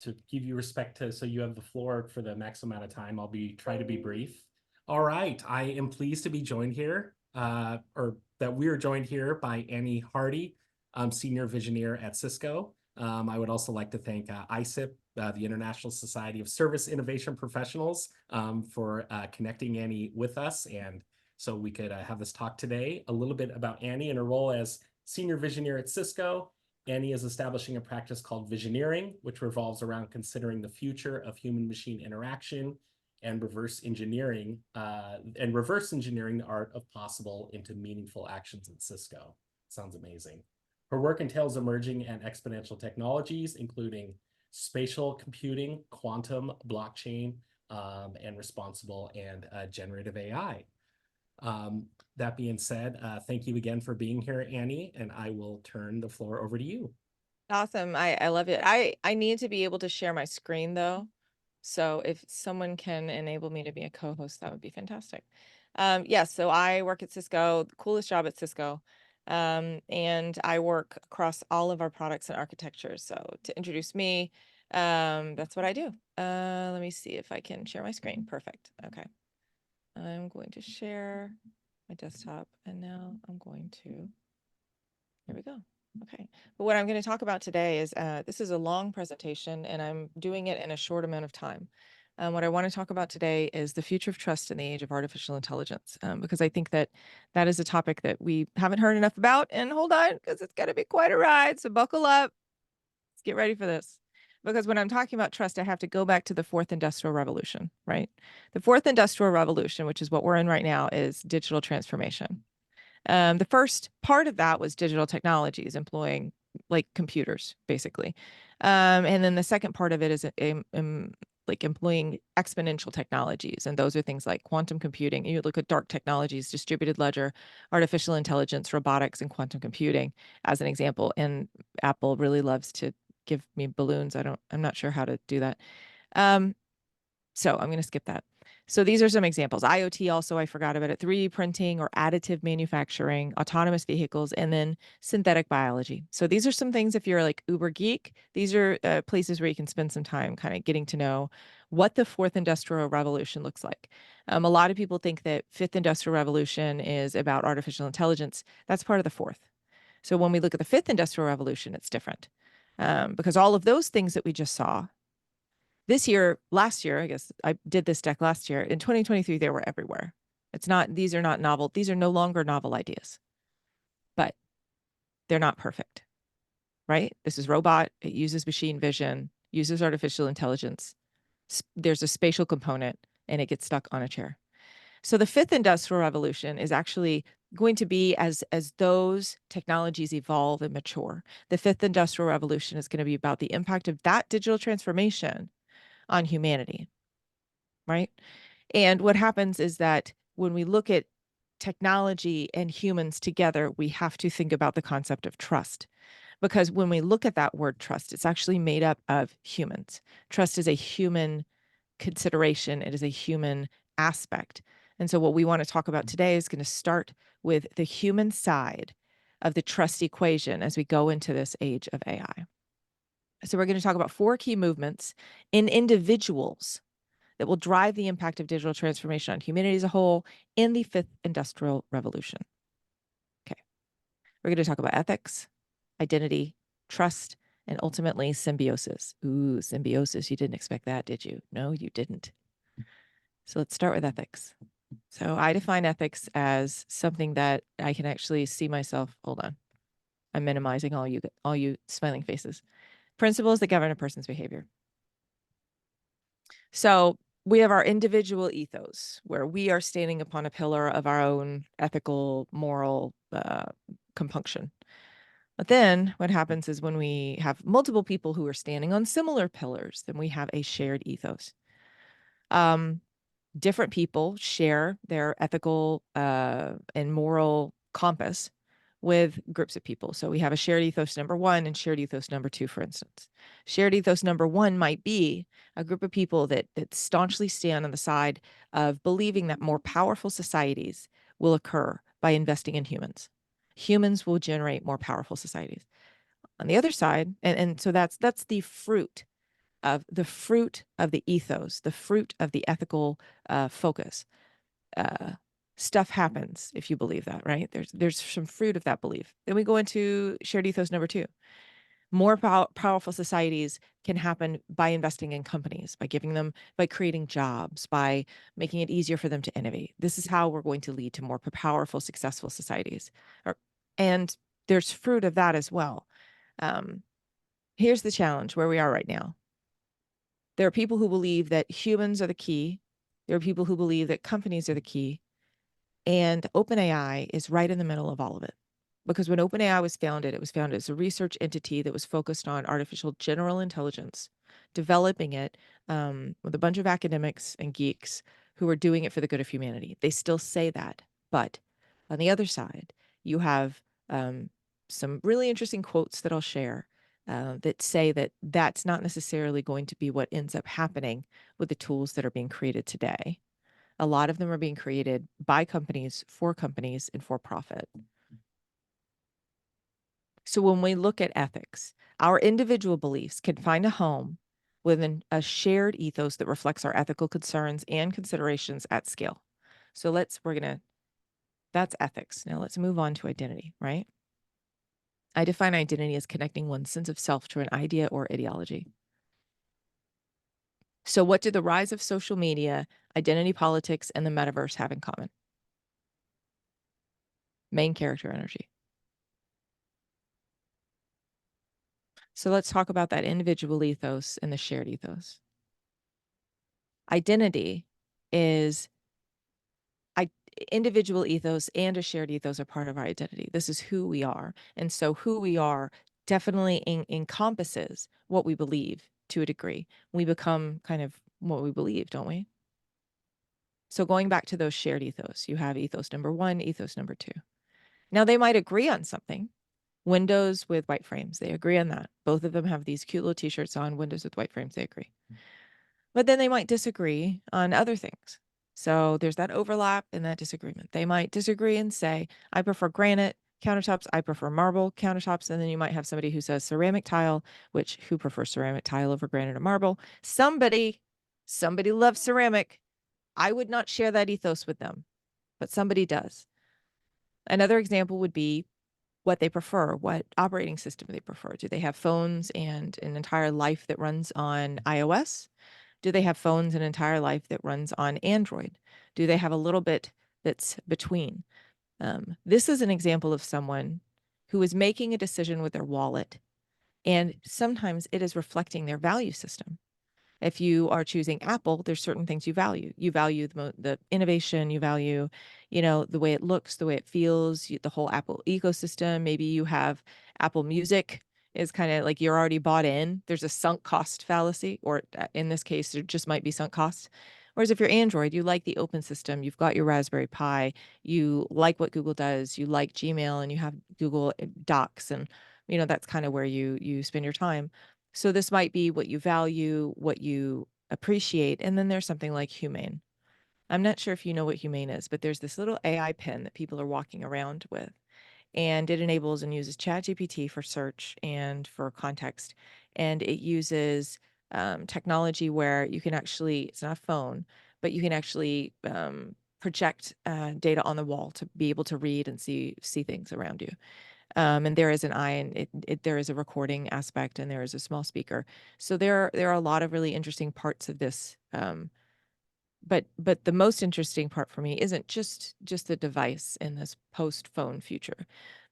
to give you respect to, so you have the floor for the max amount of time. I'll try to be brief. All right, I am pleased to be joined here, or that we are joined here by Annie Hardy, Senior Visioneer at Cisco. I would also like to thank ISIP, the International Society of Service Innovation Professionals, for connecting Annie with us, and so we could have this talk today. A little bit about Annie and her role as Senior Visioneer at Cisco. Annie is establishing a practice called Visioneering, which revolves around considering the future of human-machine interaction and reverse engineering the art of possible into meaningful actions at Cisco. Sounds amazing. Her work entails emerging and exponential technologies, including spatial computing, quantum, blockchain, and responsible and generative AI. That being said, thank you again for being here, Annie, and I will turn the floor over to you. Awesome. I love it. I need to be able to share my screen though. So if someone can enable me to be a co-host, that would be fantastic. Yes, so I work at Cisco, the coolest job at Cisco. And I work across all of our products and architectures. So to introduce me, that's what I do. Let me see if I can share my screen. Perfect. Okay. I'm going to share my desktop and now I'm going to, here we go. Okay, but what I'm going to talk about today is this is a long presentation and I'm doing it in a short amount of time. What I want to talk about today is the future of trust in the age of artificial intelligence, because I think that that is a topic that we haven't heard enough about. And hold on, because it's going to be quite a ride. So buckle up. Let's get ready for this. Because when I'm talking about trust, I have to go back to the fourth industrial revolution, right? The fourth industrial revolution, which is what we're in right now, is digital transformation. The first part of that was digital technologies, employing like computers, basically. And then the second part of it is like employing exponential technologies. And those are things like quantum computing. You look at dark technologies, distributed ledger, artificial intelligence, robotics, and quantum computing as an example. And Apple really loves to give me balloons. I'm not sure how to do that. So I'm going to skip that. So these are some examples. IoT also, I forgot about it. 3D printing or additive manufacturing, autonomous vehicles, and then synthetic biology. So these are some things, if you're like uber geek, these are places where you can spend some time kind of getting to know what the fourth industrial revolution looks like. A lot of people think that fifth industrial revolution is about artificial intelligence. That's part of the fourth. So when we look at the fifth industrial revolution, it's different, because all of those things that we just saw, this year, last year, I guess I did this deck last year. In 2023, they were everywhere. These are not novel. These are no longer novel ideas, but they're not perfect, right? This is robot. It uses machine vision, uses artificial intelligence. There's a spatial component and it gets stuck on a chair. So the fifth industrial revolution is actually going to be as those technologies evolve and mature. The fifth industrial revolution is going to be about the impact of that digital transformation on humanity, right? And what happens is that when we look at technology and humans together, we have to think about the concept of trust. Because when we look at that word trust, it's actually made up of humans. Trust is a human consideration, it is a human aspect. And so, what we want to talk about today is going to start with the human side of the trust equation as we go into this age of AI. So, we're going to talk about 4 key movements in individuals that will drive the impact of digital transformation on humanity as a whole in the fifth industrial revolution. Okay. We're going to talk about ethics, identity, trust, and ultimately symbiosis. Ooh, symbiosis. You didn't expect that, did you? No, you didn't. So let's start with ethics. So I define ethics as something that I can actually see myself. Hold on. I'm minimizing all you smiling faces. Principles that govern a person's behavior. So we have our individual ethos where we are standing upon a pillar of our own ethical, moral compunction. But then what happens is when we have multiple people who are standing on similar pillars, then we have a shared ethos. Different people share their ethical and moral compass with groups of people. So we have a shared ethos number 1 and shared ethos number 2, for instance. Shared ethos number 1 might be a group of people that staunchly stand on the side of believing that more powerful societies will occur by investing in humans. Humans will generate more powerful societies. On the other side, and so that's the fruit of the fruit of the ethos, the fruit of the ethical focus. Stuff happens if you believe that, right? There's some fruit of that belief. Then we go into shared ethos number 2. More powerful societies can happen by investing in companies, by creating jobs, by making it easier for them to innovate. This is how we're going to lead to more powerful, successful societies. And there's fruit of that as well. Here's the challenge where we are right now. There are people who believe that humans are the key. There are people who believe that companies are the key. And OpenAI is right in the middle of all of it. Because when OpenAI was founded, it was founded as a research entity that was focused on artificial general intelligence, developing it with a bunch of academics and geeks who were doing it for the good of humanity. They still say that. But on the other side, you have some really interesting quotes that I'll share that say that that's not necessarily going to be what ends up happening with the tools that are being created today. A lot of them are being created by companies, and for profit. So when we look at ethics, our individual beliefs can find a home within a shared ethos that reflects our ethical concerns and considerations at scale. So that's ethics. Now let's move on to identity, right? I define identity as connecting one's sense of self to an idea or ideology. So what do the rise of social media, identity politics, and the metaverse have in common? Main character energy. So let's talk about that individual ethos and the shared ethos. Identity is individual ethos and a shared ethos are part of our identity. This is who we are. And so who we are definitely encompasses what we believe to a degree. We become kind of what we believe, don't we? So going back to those shared ethos, you have ethos number 1, ethos number 2. Now they might agree on something. Windows with white frames, they agree on that. Both of them have these cute little t-shirts on, windows with white frames, they agree. But then they might disagree on other things. So there's that overlap and that disagreement. They might disagree and say, I prefer granite countertops, I prefer marble countertops. And then you might have somebody who says ceramic tile, who prefers ceramic tile over granite or marble. Somebody loves ceramic. I would not share that ethos with them, but somebody does. Another example would be what they prefer, what operating system they prefer. Do they have phones and an entire life that runs on iOS? Do they have phones an entire life that runs on Android? Do they have a little bit that's between? This is an example of someone who is making a decision with their wallet, and sometimes it is reflecting their value system. If you are choosing Apple, there's certain things you value. You value the innovation, you value, the way it looks, the way it feels, the whole Apple ecosystem. Maybe you have Apple Music is kind of like you're already bought in. There's a sunk cost fallacy, or in this case, there just might be sunk costs. Whereas if you're Android, you like the open system, you've got your Raspberry Pi, you like what Google does, you like Gmail, and you have Google Docs, and that's kind of where you spend your time. So this might be what you value, what you appreciate. And then there's something like Humane. I'm not sure if you know what Humane is, but there's this little AI pen that people are walking around with. And it enables and uses ChatGPT for search and for context. And it uses technology where you can actually, it's not a phone, but you can actually project data on the wall to be able to read and see things around you. And there is an eye, and there is a recording aspect, and there is a small speaker. So there are a lot of really interesting parts of this. But the most interesting part for me isn't just the device in this post-phone future.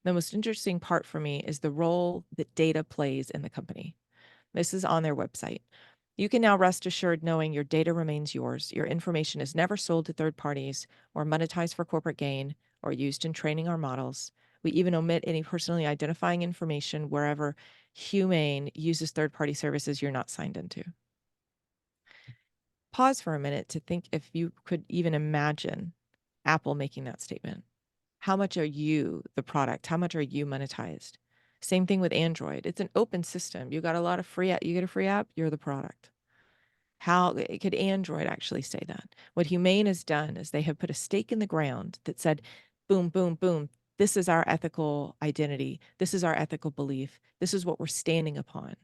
The most interesting part for me is the role that data plays in the company. This is on their website. You can now rest assured knowing your data remains yours. Your information is never sold to third parties or monetized for corporate gain or used in training our models. We even omit any personally identifying information wherever Humane uses third-party services you're not signed into. Pause for a minute to think if you could even imagine Apple making that statement. How much are you the product? How much are you monetized? Same thing with Android. It's an open system. You got a lot of free app. You get a free app, you're the product. How could Android actually say that? What Humane has done is they have put a stake in the ground that said, boom, boom, boom. This is our ethical identity. This is our ethical belief. This is what we're standing upon.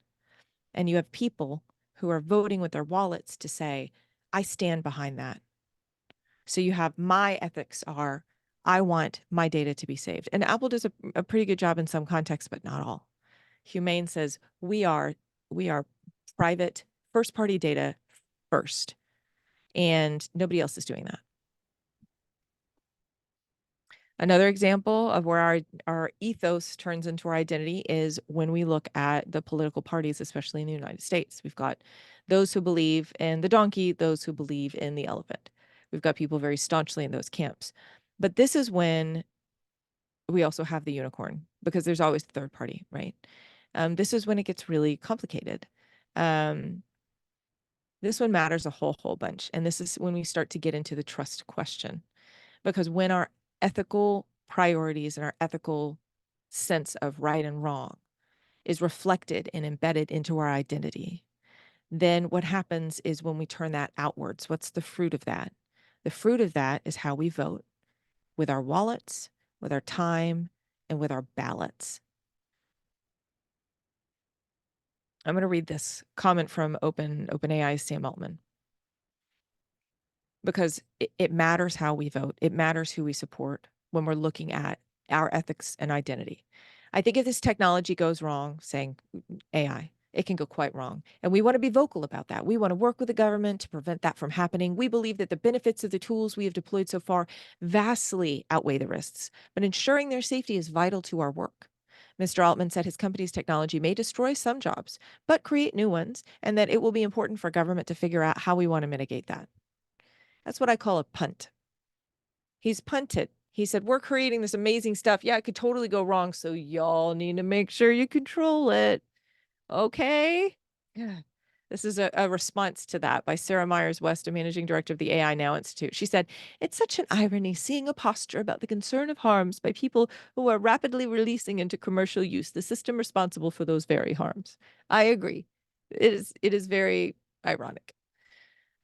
And you have people who are voting with their wallets to say, I stand behind that. So you have my ethics are, I want my data to be saved. And Apple does a pretty good job in some contexts, but not all. Humane says we are private first party data first, and nobody else is doing that. Another example of where our ethos turns into our identity is when we look at the political parties, especially in the United States. We've got those who believe in the donkey, those who believe in the elephant. We've got people very staunchly in those camps. But this is when we also have the unicorn, because there's always the third party, right? This is when it gets really complicated. This one matters a whole bunch. And this is when we start to get into the trust question. Because when our ethical priorities and our ethical sense of right and wrong is reflected and embedded into our identity, then what happens is when we turn that outwards, what's the fruit of that? The fruit of that is how we vote with our wallets, with our time, and with our ballots. I'm going to read this comment from OpenAI's Sam Altman, because it matters how we vote. It matters who we support when we're looking at our ethics and identity. I think if this technology goes wrong, saying AI, it can go quite wrong. And we want to be vocal about that. We want to work with the government to prevent that from happening. We believe that the benefits of the tools we have deployed so far vastly outweigh the risks, but ensuring their safety is vital to our work. Mr. Altman said his company's technology may destroy some jobs, but create new ones, and that it will be important for government to figure out how we want to mitigate that. That's what I call a punt. He's punted. He said, we're creating this amazing stuff. Yeah, it could totally go wrong. So y'all need to make sure you control it. Okay. Yeah. This is a response to that by Sarah Myers West, a managing director of the AI Now Institute. She said, it's such an irony seeing a posture about the concern of harms by people who are rapidly releasing into commercial use the system responsible for those very harms. I agree. It is very ironic.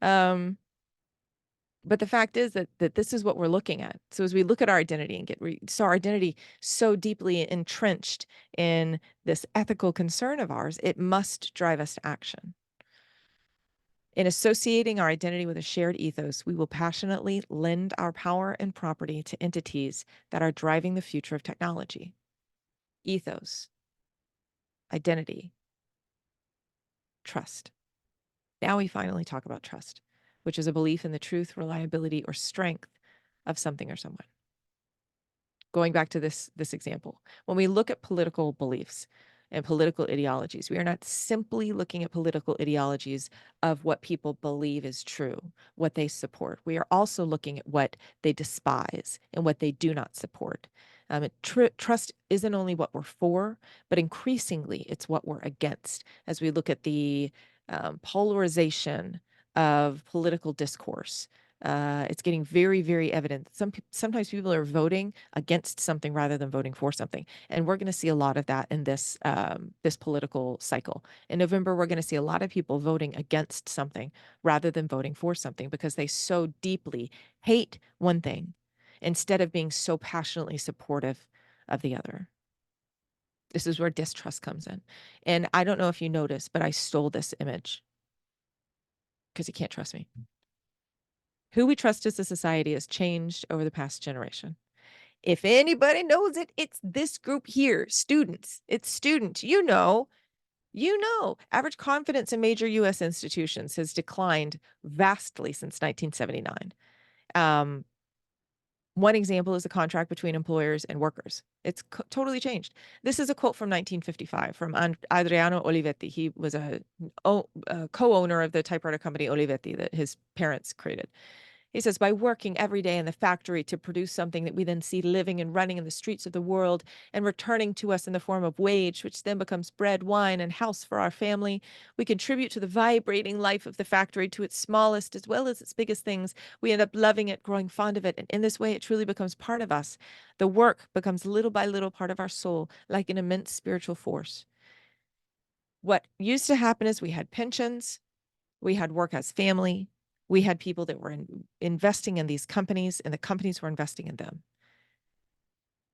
But the fact is that this is what we're looking at. So as we look at our identity and so our identity so deeply entrenched in this ethical concern of ours, it must drive us to action. In associating our identity with a shared ethos, we will passionately lend our power and property to entities that are driving the future of technology. Ethos, identity, trust. Now we finally talk about trust, which is a belief in the truth, reliability, or strength of something or someone. Going back to this example, when we look at political beliefs and political ideologies, we are not simply looking at political ideologies of what people believe is true, what they support. We are also looking at what they despise and what they do not support. Trust isn't only what we're for, but increasingly it's what we're against as we look at the polarization of political discourse. It's getting very, very evident. Sometimes people are voting against something rather than voting for something, and we're going to see a lot of that in this political cycle. In November, we're going to see a lot of people voting against something rather than voting for something because they so deeply hate one thing instead of being so passionately supportive of the other. This is where distrust comes in, and I don't know if you noticed, but I stole this image because you can't trust me. Who we trust as a society has changed over the past generation. If anybody knows it, it's this group here, students. It's students. You know, average confidence in major U.S. institutions has declined vastly since 1979. One example is the contract between employers and workers. It's totally changed. This is a quote from 1955 from Adriano Olivetti. He was a co-owner of the typewriter company Olivetti that his parents created. He says, by working every day in the factory to produce something that we then see living and running in the streets of the world and returning to us in the form of wage, which then becomes bread, wine, and house for our family, we contribute to the vibrating life of the factory, to its smallest as well as its biggest things. We end up loving it, growing fond of it, and in this way it truly becomes part of us. The work becomes little by little part of our soul, like an immense spiritual force. What used to happen is we had pensions, we had work as family, we had people that were investing in these companies, and the companies were investing in them.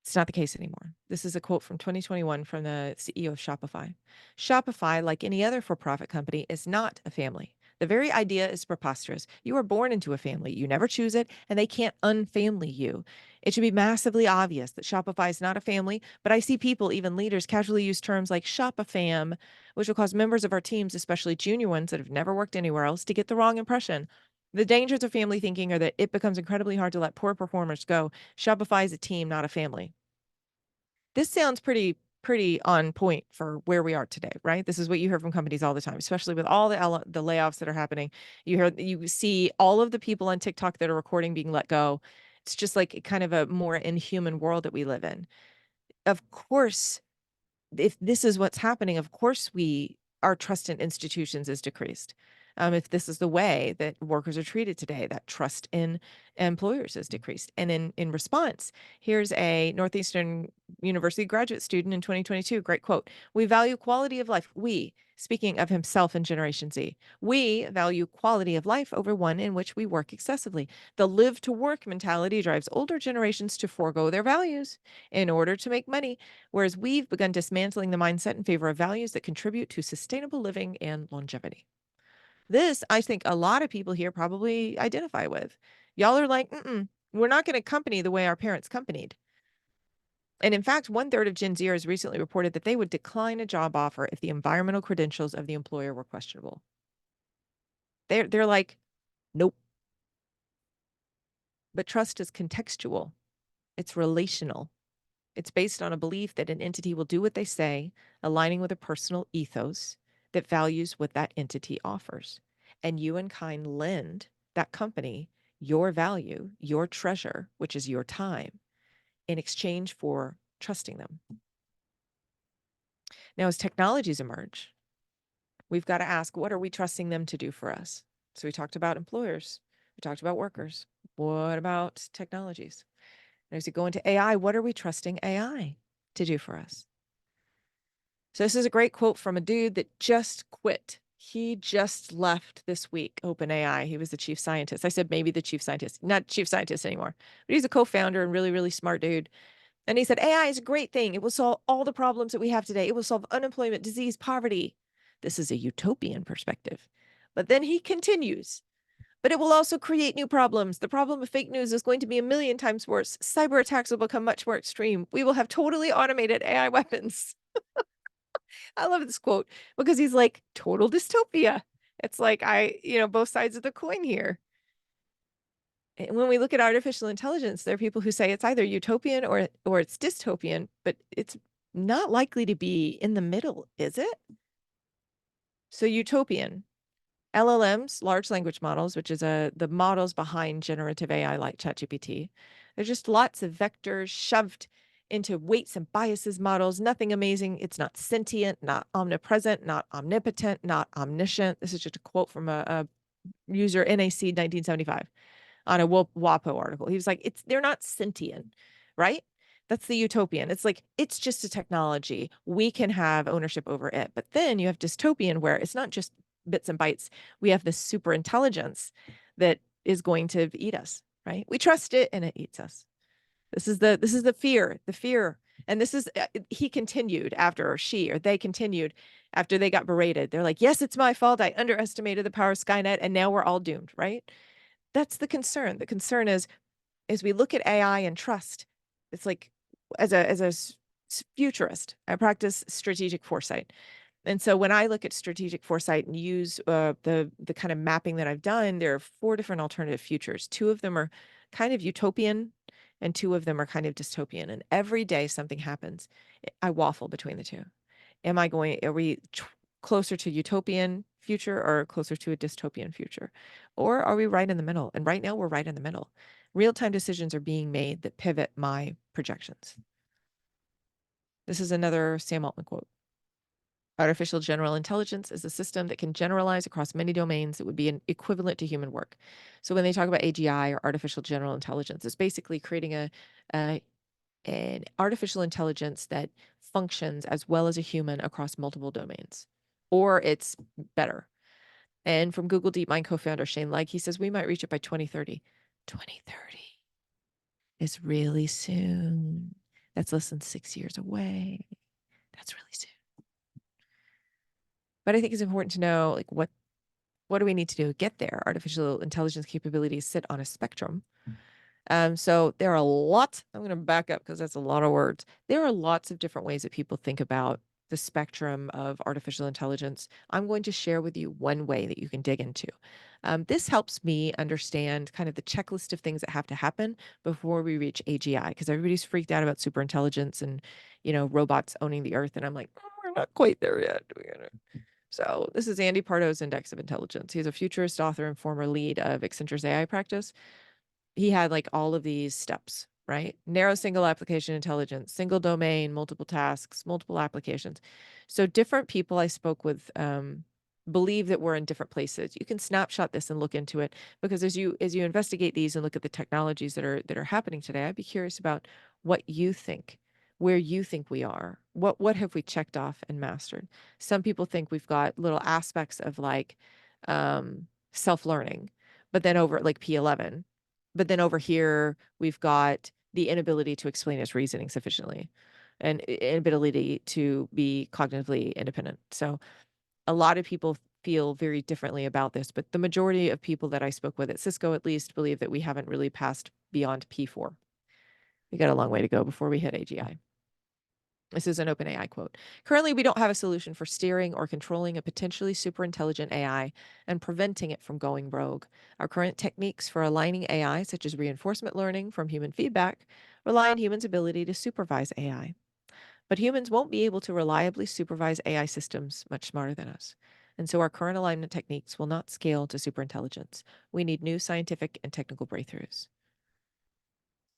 It's not the case anymore. This is a quote from 2021 from the CEO of Shopify. Shopify, like any other for profit company, is not a family. The very idea is preposterous. You are born into a family. You never choose it, and they can't unfamily you. It should be massively obvious that Shopify is not a family, but I see people, even leaders, casually use terms like Shopafam, which will cause members of our teams, especially junior ones that have never worked anywhere else, to get the wrong impression. The dangers of family thinking are that it becomes incredibly hard to let poor performers go. Shopify is a team, not a family. This sounds pretty on point for where we are today, right? This is what you hear from companies all the time, especially with all the layoffs that are happening. You see all of the people on TikTok that are recording being let go. It's just like kind of a more inhuman world that we live in. Of course, if this is what's happening, of course our trust in institutions is decreased. If this is the way that workers are treated today, that trust in employers is decreased. And in response, here's a Northeastern University graduate student in 2022. Great quote. We value quality of life. We, speaking of himself and Generation Z, we value quality of life over one in which we work excessively. The live to work mentality drives older generations to forego their values in order to make money, whereas we've begun dismantling the mindset in favor of values that contribute to sustainable living and longevity. This, I think a lot of people here probably identify with. Y'all are like, we're not going to company the way our parents companied. And in fact, 1/3 of Gen Zers recently reported that they would decline a job offer if the environmental credentials of the employer were questionable. They're like, nope. But trust is contextual. It's relational. It's based on a belief that an entity will do what they say, aligning with a personal ethos that values what that entity offers. And you in kind lend that company your value, your treasure, which is your time, in exchange for trusting them. Now, as technologies emerge, we've got to ask, what are we trusting them to do for us? So we talked about employers, we talked about workers. What about technologies? And as we go into AI, what are we trusting AI to do for us? So this is a great quote from a dude that just quit. He just left this week, OpenAI. He was the chief scientist. I said maybe the chief scientist, not chief scientist anymore, but he's a co-founder and really, really smart dude. And he said, AI is a great thing. It will solve all the problems that we have today. It will solve unemployment, disease, poverty. This is a utopian perspective. But then he continues, but it will also create new problems. The problem of fake news is going to be 1,000,000 times worse. Cyber attacks will become much more extreme. We will have totally automated AI weapons. I love this quote because he's like, total dystopia. It's like, both sides of the coin here. And when we look at artificial intelligence, there are people who say it's either utopian or it's dystopian, but it's not likely to be in the middle, is it? So utopian, LLMs, large language models, which is the models behind generative AI like ChatGPT. There's just lots of vectors shoved into weights and biases models, nothing amazing. It's not sentient, not omnipresent, not omnipotent, not omniscient. This is just a quote from a user NAC 1975 on a WAPO article. He was like, they're not sentient, right? That's the utopian. It's like, it's just a technology. We can have ownership over it. But then you have dystopian where it's not just bits and bytes. We have this super intelligence that is going to eat us, right? We trust it and it eats us. This is the fear. And this is, he continued after, or she, or they continued after they got berated. They're like, yes, it's my fault. I underestimated the power of Skynet and now we're all doomed, right? That's the concern. The concern is, as we look at AI and trust, it's like, as a futurist, I practice strategic foresight. And so when I look at strategic foresight and use the kind of mapping that I've done, there are 4 different alternative futures. 2 of them are kind of utopian and 2 of them are kind of dystopian. And every day something happens, I waffle between the 2. Are we closer to utopian future or closer to a dystopian future? Or are we right in the middle? And right now we're right in the middle. Real-time decisions are being made that pivot my projections. This is another Sam Altman quote. Artificial general intelligence is a system that can generalize across many domains that would be equivalent to human work. So when they talk about AGI or artificial general intelligence, it's basically creating an artificial intelligence that functions as well as a human across multiple domains, or it's better. And from Google DeepMind co-founder Shane Legg, he says we might reach it by 2030. 2030 is really soon. That's less than 6 years away. That's really soon. But I think it's important to know, like, what do we need to do to get there? Artificial intelligence capabilities sit on a spectrum. So there are lots, I'm going to back up because that's a lot of words. There are lots of different ways that people think about the spectrum of artificial intelligence. I'm going to share with you one way that you can dig into. This helps me understand kind of the checklist of things that have to happen before we reach AGI, because everybody's freaked out about superintelligence and, robots owning the earth. And I'm like, "Oh, we're not quite there yet. So this is Andy Pardo's Index of Intelligence. He's a futurist, author, and former lead of Accenture's AI practice. He had like all of these steps, right? Narrow single application intelligence, single domain, multiple tasks, multiple applications. So different people I spoke with believe that we're in different places. You can snapshot this and look into it, because as you investigate these and look at the technologies that are happening today, I'd be curious about what you think, where you think we are. What have we checked off and mastered? Some people think we've got little aspects of like self-learning, but then over like P11. But then over here, we've got the inability to explain its reasoning sufficiently and inability to be cognitively independent. So a lot of people feel very differently about this, but the majority of people that I spoke with at Cisco, at least, believe that we haven't really passed beyond P4. We got a long way to go before we hit AGI. This is an OpenAI quote. Currently, we don't have a solution for steering or controlling a potentially super intelligent AI and preventing it from going rogue. Our current techniques for aligning AI, such as reinforcement learning from human feedback, rely on humans' ability to supervise AI. But humans won't be able to reliably supervise AI systems much smarter than us. And so our current alignment techniques will not scale to superintelligence. We need new scientific and technical breakthroughs.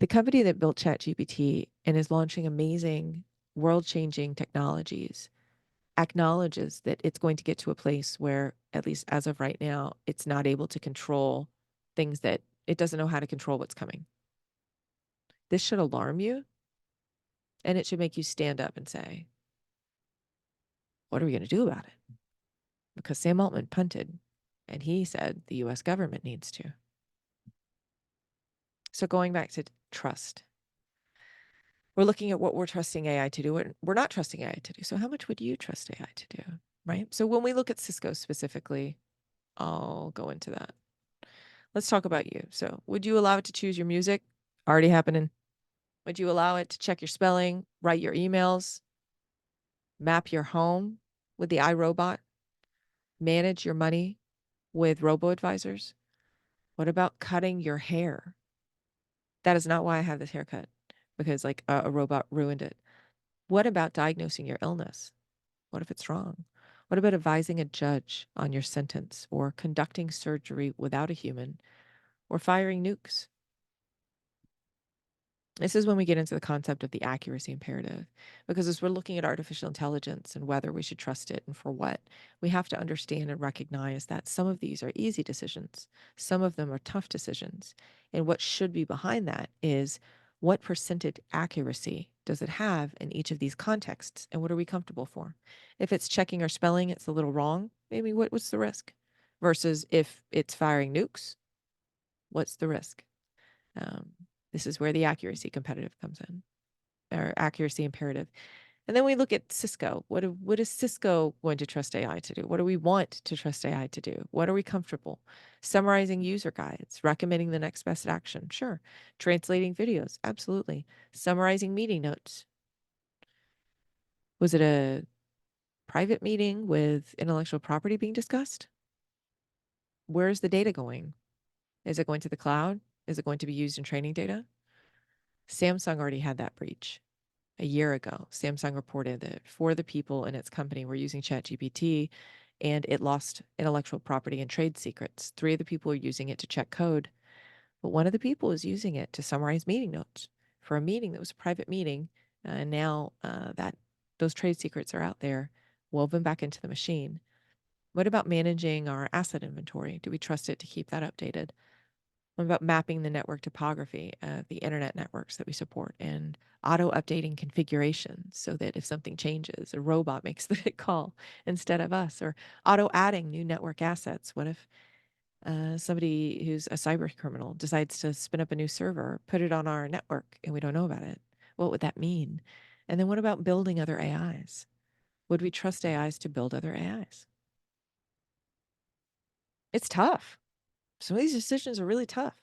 The company that built ChatGPT and is launching amazing, world-changing technologies acknowledges that it's going to get to a place where, at least as of right now, it's not able to control things that it doesn't know how to control what's coming. This should alarm you, and it should make you stand up and say, what are we going to do about it? Because Sam Altman punted, and he said the US government needs to. So going back to trust, we're looking at what we're trusting AI to do and we're not trusting AI to do. So how much would you trust AI to do, right? So when we look at Cisco specifically, I'll go into that. Let's talk about you. So would you allow it to choose your music? Already happening. Would you allow it to check your spelling, write your emails, map your home with the iRobot, manage your money with robo-advisors? What about cutting your hair? That is not why I have this haircut, because like a robot ruined it. What about diagnosing your illness? What if it's wrong? What about advising a judge on your sentence, or conducting surgery without a human, or firing nukes? This is when we get into the concept of the accuracy imperative, because as we're looking at artificial intelligence and whether we should trust it and for what, we have to understand and recognize that some of these are easy decisions, some of them are tough decisions. And what should be behind that is, what percentage accuracy does it have in each of these contexts, and what are we comfortable for? If it's checking our spelling, it's a little wrong, maybe what's the risk? Versus if it's firing nukes, what's the risk? This is where the accuracy competitive comes in, or accuracy imperative. And then we look at Cisco. What is Cisco going to trust AI to do? What do we want to trust AI to do? What are we comfortable? Summarizing user guides, recommending the next best action. Sure. Translating videos. Absolutely. Summarizing meeting notes. Was it a private meeting with intellectual property being discussed? Where is the data going? Is it going to the cloud? Is it going to be used in training data? Samsung already had that breach. A year ago, Samsung reported that 4 of the people in its company were using ChatGPT, and it lost intellectual property and trade secrets. 3 of the people are using it to check code, but 1 of the people is using it to summarize meeting notes for a meeting that was a private meeting. And now that those trade secrets are out there, woven back into the machine. What about managing our asset inventory? Do we trust it to keep that updated? What about mapping the network topography of the internet networks that we support, and auto-updating configurations so that if something changes, a robot makes the call instead of us, or auto-adding new network assets? What if somebody who's a cyber criminal decides to spin up a new server, put it on our network, and we don't know about it? What would that mean? And then what about building other AIs? Would we trust AIs to build other AIs? It's tough. Some of these decisions are really tough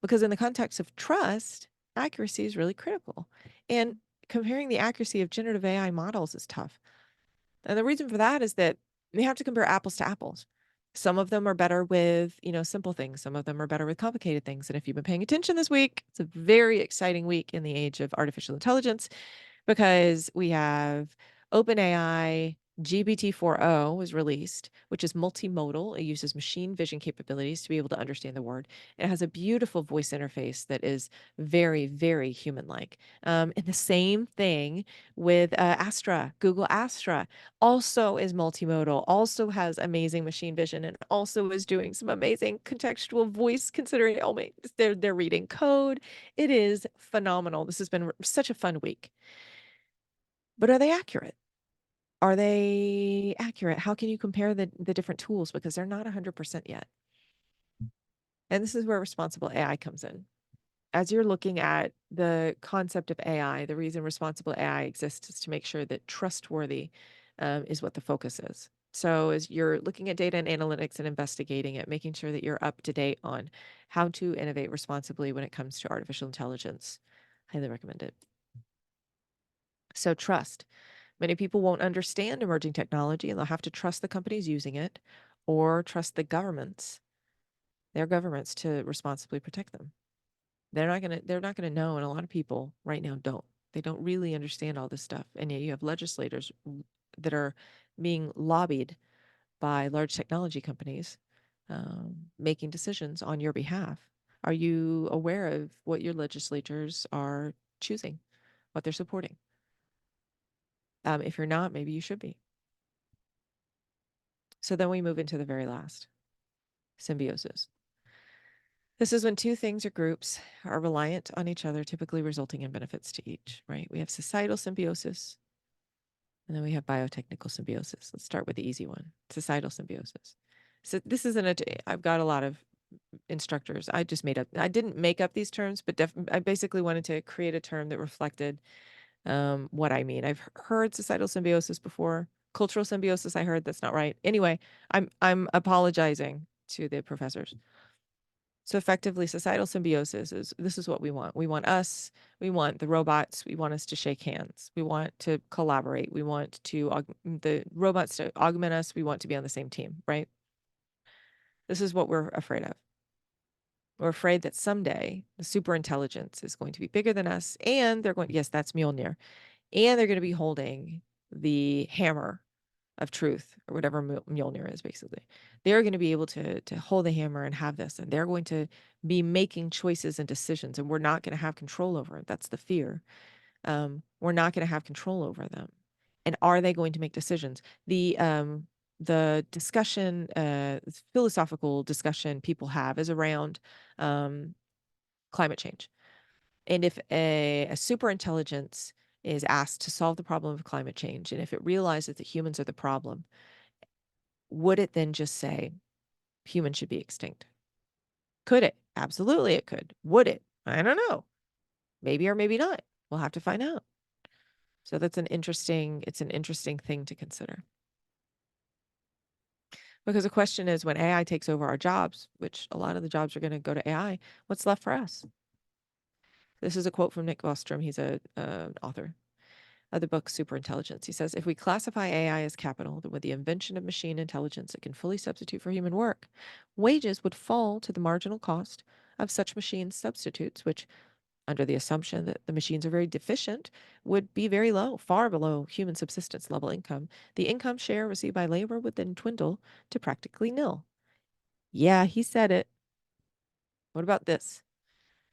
because in the context of trust, accuracy is really critical. And comparing the accuracy of generative AI models is tough. And the reason for that is that we have to compare apples to apples. Some of them are better with, simple things. Some of them are better with complicated things. And if you've been paying attention this week, it's a very exciting week in the age of artificial intelligence because we have OpenAI GPT-4o was released, which is multimodal. It uses machine vision capabilities to be able to understand the word. It has a beautiful voice interface that is very, very human-like. And the same thing with Astra. Google Astra also is multimodal, also has amazing machine vision, and also is doing some amazing contextual voice considering. Oh my, they're reading code. It is phenomenal. This has been such a fun week. But are they accurate? Are they accurate? How can you compare the different tools? Because they're not 100% yet. And this is where responsible AI comes in. As you're looking at the concept of AI, the reason responsible AI exists is to make sure that trustworthy is what the focus is. So as you're looking at data and analytics and investigating it, making sure that you're up to date on how to innovate responsibly when it comes to artificial intelligence, highly recommend it. So trust. Many people won't understand emerging technology and they'll have to trust the companies using it or trust their governments to responsibly protect them. They're not gonna know, and a lot of people right now don't. They don't really understand all this stuff. And yet you have legislators that are being lobbied by large technology companies making decisions on your behalf. Are you aware of what your legislators are choosing, what they're supporting? If you're not, maybe you should be. So then we move into the very last, symbiosis. This is when two things or groups are reliant on each other, typically resulting in benefits to each, right? We have societal symbiosis, and then we have biotechnical symbiosis. Let's start with the easy one, societal symbiosis. So this isn't I've got a lot of instructors. I didn't make up these terms, but I basically wanted to create a term that reflected what I mean. I've heard societal symbiosis before. Cultural symbiosis, I heard that's not right. Anyway, I'm apologizing to the professors. So effectively, societal symbiosis is this is what we want. We want the robots, we want us to shake hands. We want to collaborate. We want the robots to augment us. We want to be on the same team, right? This is what we're afraid of. We're afraid that someday the super intelligence is going to be bigger than us, and yes, that's Mjolnir, and they're going to be holding the hammer of truth or whatever Mjolnir is basically. They're going to be able to hold the hammer and have this, and they're going to be making choices and decisions, and we're not going to have control over it. That's the fear. We're not going to have control over them. And are they going to make decisions? The discussion, philosophical discussion people have is around climate change. And if a super intelligence is asked to solve the problem of climate change, and if it realizes that humans are the problem, would it then just say humans should be extinct? Could it? Absolutely it could. Would it? I don't know. Maybe or maybe not. We'll have to find out. So it's an interesting thing to consider. Because the question is when AI takes over our jobs, which a lot of the jobs are going to go to AI, what's left for us? This is a quote from Nick Bostrom. He's an author of the book Superintelligence. He says, if we classify AI as capital, then with the invention of machine intelligence it can fully substitute for human work, wages would fall to the marginal cost of such machine substitutes, which, under the assumption that the machines are very deficient, would be very low, far below human subsistence level income. The income share received by labor would then dwindle to practically nil. Yeah, he said it. What about this?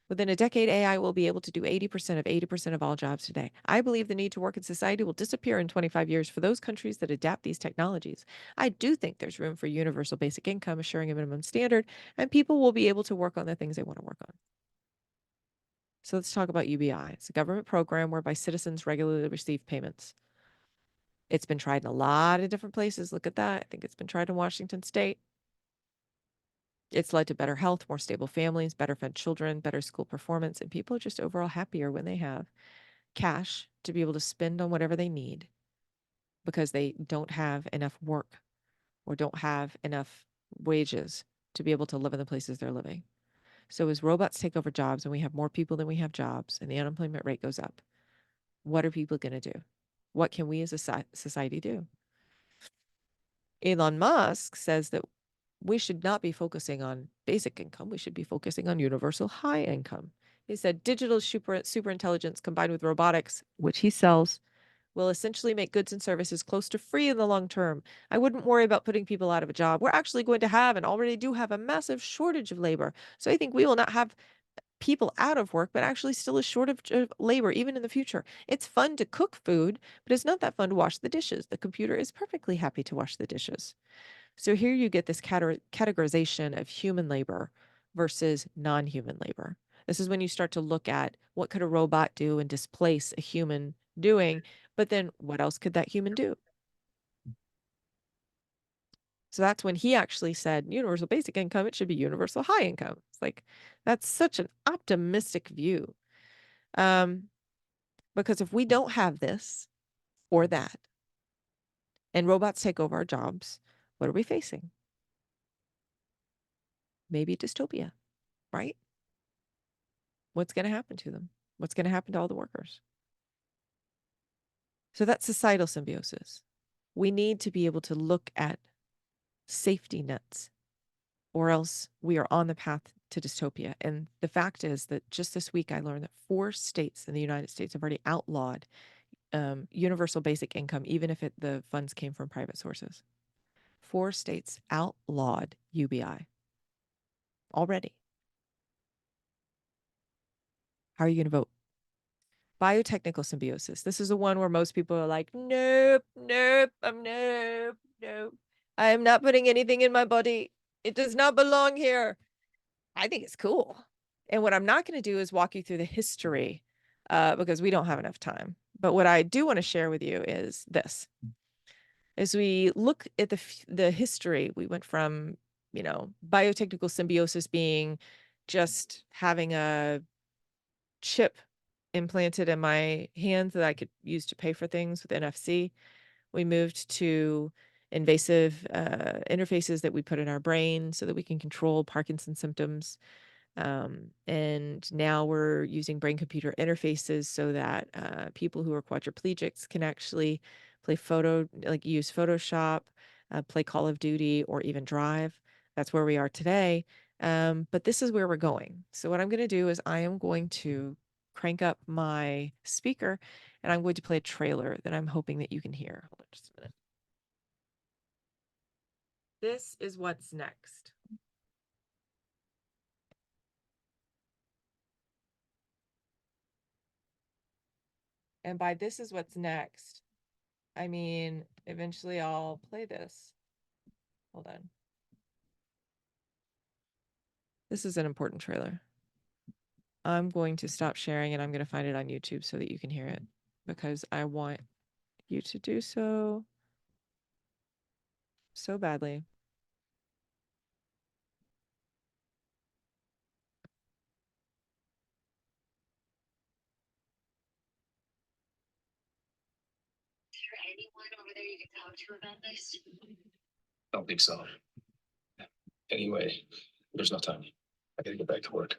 Within a decade, AI will be able to do 80% of 80% of all jobs today. I believe the need to work in society will disappear in 25 years for those countries that adapt these technologies. I do think there's room for universal basic income, assuring a minimum standard, and people will be able to work on the things they want to work on. So let's talk about UBI. It's a government program whereby citizens regularly receive payments. It's been tried in a lot of different places. Look at that. I think it's been tried in Washington State. It's led to better health, more stable families, better fed children, better school performance, and people are just overall happier when they have cash to be able to spend on whatever they need because they don't have enough work or don't have enough wages to be able to live in the places they're living. So as robots take over jobs and we have more people than we have jobs and the unemployment rate goes up, what are people going to do? What can we as a society do? Elon Musk says that we should not be focusing on basic income. We should be focusing on universal high income. He said digital super intelligence combined with robotics, which he sells, will essentially make goods and services close to free in the long term. I wouldn't worry about putting people out of a job. We're actually going to have and already do have a massive shortage of labor. So I think we will not have people out of work, but actually still a shortage of labor even in the future. It's fun to cook food, but it's not that fun to wash the dishes. The computer is perfectly happy to wash the dishes. So here you get this categorization of human labor versus non-human labor. This is when you start to look at what could a robot do and displace a human doing, but then what else could that human do? So that's when he actually said universal basic income, it should be universal high income. It's like, that's such an optimistic view. Because if we don't have this or that, and robots take over our jobs, what are we facing? Maybe dystopia, right? What's going to happen to them? What's going to happen to all the workers? So that's societal symbiosis. We need to be able to look at safety nets, or else we are on the path to dystopia. And the fact is that just this week, I learned that 4 states in the United States have already outlawed universal basic income, even if the funds came from private sources. 4 states outlawed UBI already. How are you going to vote? Biotechnical symbiosis. This is the one where most people are like, nope, nope, nope. I am not putting anything in my body. It does not belong here. I think it's cool. And what I'm not going to do is walk you through the history because we don't have enough time. But what I do want to share with you is this. As we look at the history, we went from, biotechnical symbiosis being just having a chip implanted in my hands that I could use to pay for things with NFC. We moved to invasive interfaces that we put in our brain so that we can control Parkinson's symptoms. And now we're using brain-computer interfaces so that people who are quadriplegics can actually use Photoshop, play Call of Duty, or even drive. That's where we are today. But this is where we're going. So what I'm going to do is I am going to crank up my speaker and I'm going to play a trailer that I'm hoping that you can hear. Hold on just a minute. This is what's next. And by this is what's next, I mean, eventually I'll play this. Hold on. This is an important trailer. I'm going to stop sharing and I'm going to find it on YouTube so that you can hear it because I want you to do so badly. Is there anyone over there you can talk to about this? I don't think so. Anyway, there's no time. I gotta get back to work.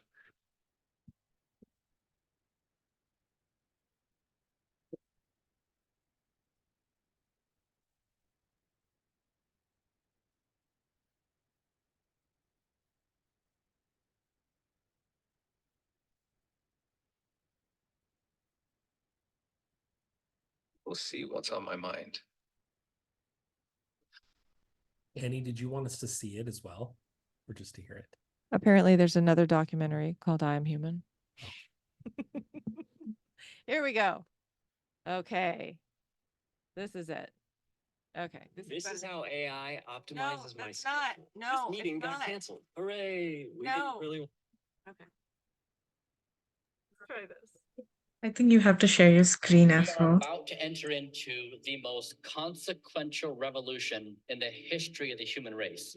We'll see what's on my mind. Annie, did you want us to see it as well, or just to hear it? Apparently there's another documentary called I Am Human. Here we go. Okay. This is it. Okay. This is how AI optimizes my it's not. schedule. No, This meeting it's got not. canceled. Hooray! We No. didn't really. Okay. Let's try this. I think you have to share your screen We as are well. about to enter into the most consequential revolution in the history of the human race.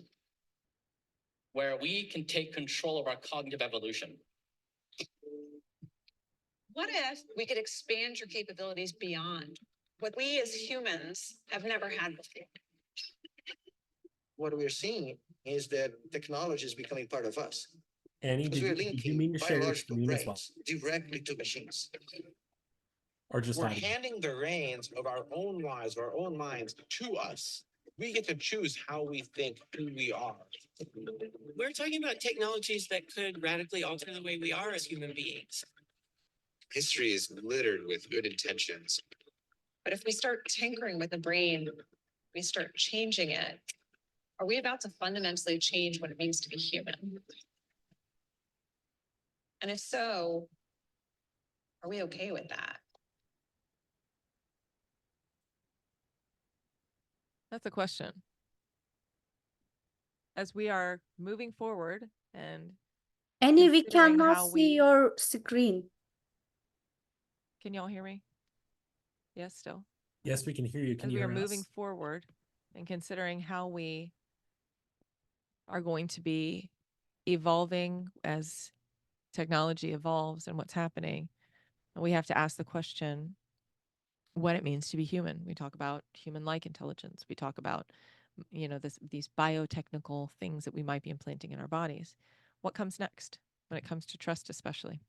where we can take control of our cognitive evolution. What if we could expand your capabilities beyond what we as humans have never had before? What we're seeing is that technology is becoming part of us. Annie, Because did we're you linking mean to share your biological screen as well? brains directly to machines. Or just We're audio? handing the reins of our own lives, our own minds to us. We get to choose how we think, who we are. We're talking about technologies that could radically alter the way we are as human beings. History is littered with good intentions. But if we start tinkering with the brain, we start changing it, are we about to fundamentally change what it means to be human? And if so, are we okay with that? That's a question. As we are moving forward and Annie, we considering cannot how see your screen. can y'all hear me? Yes, still. Yes, we can hear you. Can As you we are hear moving us? forward and considering how we are going to be evolving as technology evolves and what's happening, we have to ask the question what it means to be human. We talk about human-like intelligence. We talk about, these biotechnical things that we might be implanting in our bodies. What comes next when it comes to trust, especially?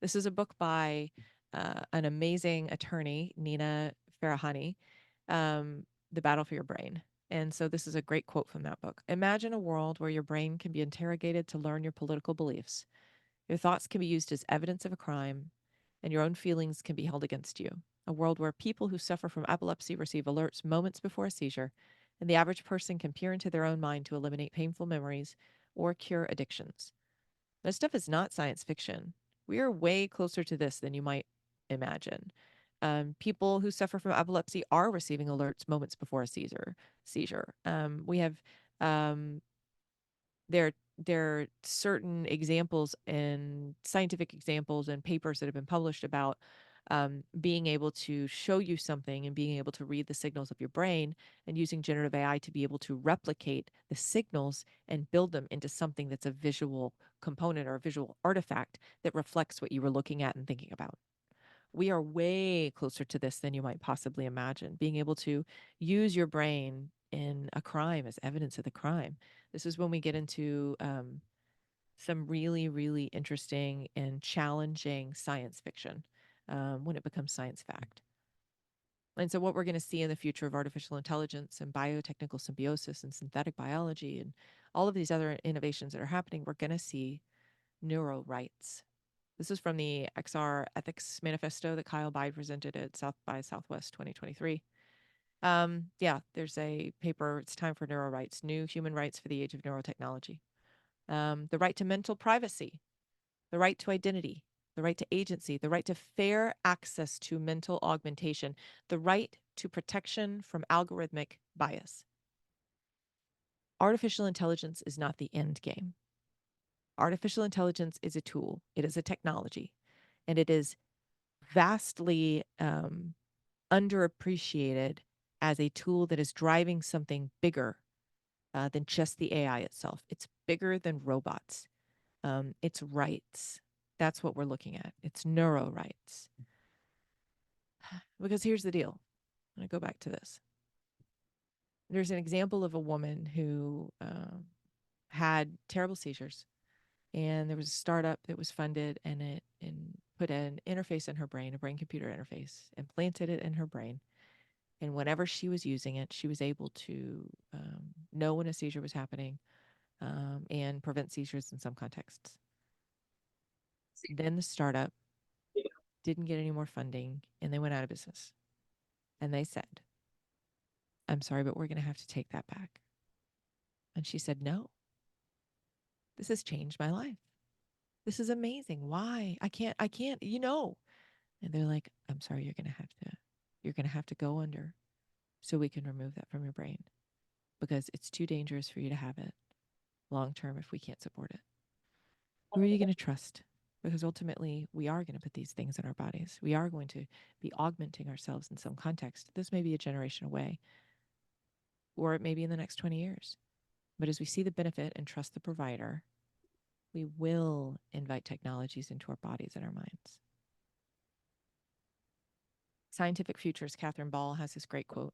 This is a book by an amazing attorney, Nina Farahani, The Battle for Your Brain. And so this is a great quote from that book. Imagine a world where your brain can be interrogated to learn your political beliefs. Your thoughts can be used as evidence of a crime, and your own feelings can be held against you. A world where people who suffer from epilepsy receive alerts moments before a seizure, and the average person can peer into their own mind to eliminate painful memories or cure addictions. This stuff is not science fiction. We are way closer to this than you might imagine. People who suffer from epilepsy are receiving alerts moments before a seizure. We have there are certain examples and scientific examples and papers that have been published about being able to show you something and being able to read the signals of your brain and using generative AI to be able to replicate the signals and build them into something that's a visual component or a visual artifact that reflects what you were looking at and thinking about. We are way closer to this than you might possibly imagine. Being able to use your brain in a crime as evidence of the crime. This is when we get into some really, really interesting and challenging science fiction when it becomes science fact. And so what we're going to see in the future of artificial intelligence and biotechnical symbiosis and synthetic biology and all of these other innovations that are happening, we're going to see neuro rights. This is from the XR Ethics Manifesto that Kyle Bide presented at South by Southwest 2023. There's a paper, It's Time for Neuro Rights, New Human Rights for the Age of Neurotechnology. The right to mental privacy, the right to identity, the right to agency, the right to fair access to mental augmentation, the right to protection from algorithmic bias. Artificial intelligence is not the end game. Artificial intelligence is a tool. It is a technology, and it is vastly underappreciated as a tool that is driving something bigger than just the AI itself. It's bigger than robots. It's rights. That's what we're looking at. It's neuro rights. Because here's the deal. I'm going to go back to this. There's an example of a woman who had terrible seizures, and there was a startup that was funded, and it put an interface in her brain, a brain-computer interface, implanted it in her brain. And whenever she was using it, she was able to know when a seizure was happening and prevent seizures in some contexts. Then the startup didn't get any more funding, and they went out of business. And they said, I'm sorry, but we're going to have to take that back. And she said, no, this has changed my life. This is amazing. Why? I can't, And they're like, I'm sorry, you're going to have to go under so we can remove that from your brain because it's too dangerous for you to have it long term if we can't support it. Who are you going to trust? Because ultimately, we are going to put these things in our bodies. We are going to be augmenting ourselves in some context. This may be a generation away, or it may be in the next 20 years. But as we see the benefit and trust the provider, we will invite technologies into our bodies and our minds. Scientific Futures, Catherine Ball has this great quote.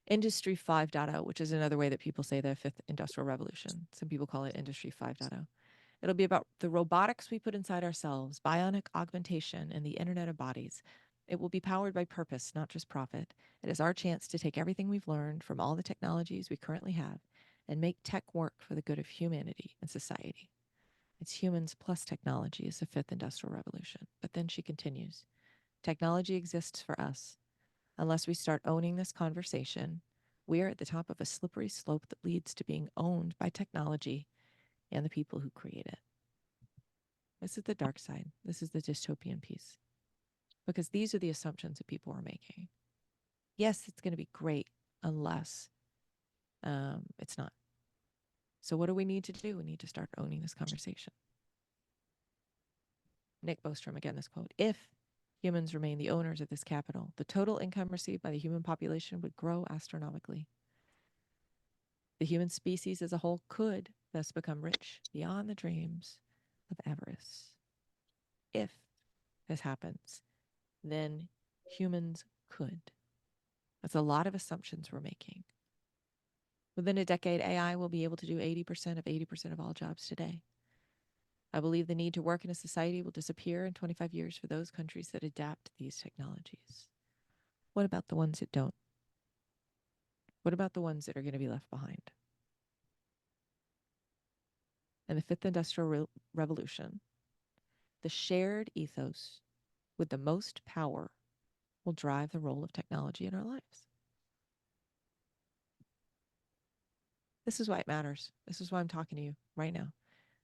Industry 5.0, which is another way that people say the fifth industrial revolution. Some people call it Industry 5.0. It'll be about the robotics we put inside ourselves, bionic augmentation, and the Internet of Bodies. It will be powered by purpose, not just profit. It is our chance to take everything we've learned from all the technologies we currently have and make tech work for the good of humanity and society. It's humans plus technology is the fifth industrial revolution. But then she continues, technology exists for us. Unless we start owning this conversation, we are at the top of a slippery slope that leads to being owned by technology and the people who create it. This is the dark side. This is the dystopian piece. Because these are the assumptions that people are making. Yes, it's going to be great unless it's not. So what do we need to do? We need to start owning this conversation. Nick Bostrom, again, this quote, if humans remain the owners of this capital, the total income received by the human population would grow astronomically. The human species as a whole could thus become rich beyond the dreams of avarice. If this happens, then humans could. That's a lot of assumptions we're making. Within a decade, AI will be able to do 80% of all jobs today. I believe the need to work in a society will disappear in 25 years for those countries that adapt these technologies. What about the ones that don't? What about the ones that are going to be left behind? In the fifth industrial revolution, the shared ethos with the most power will drive the role of technology in our lives. This is why it matters. This is why I'm talking to you right now.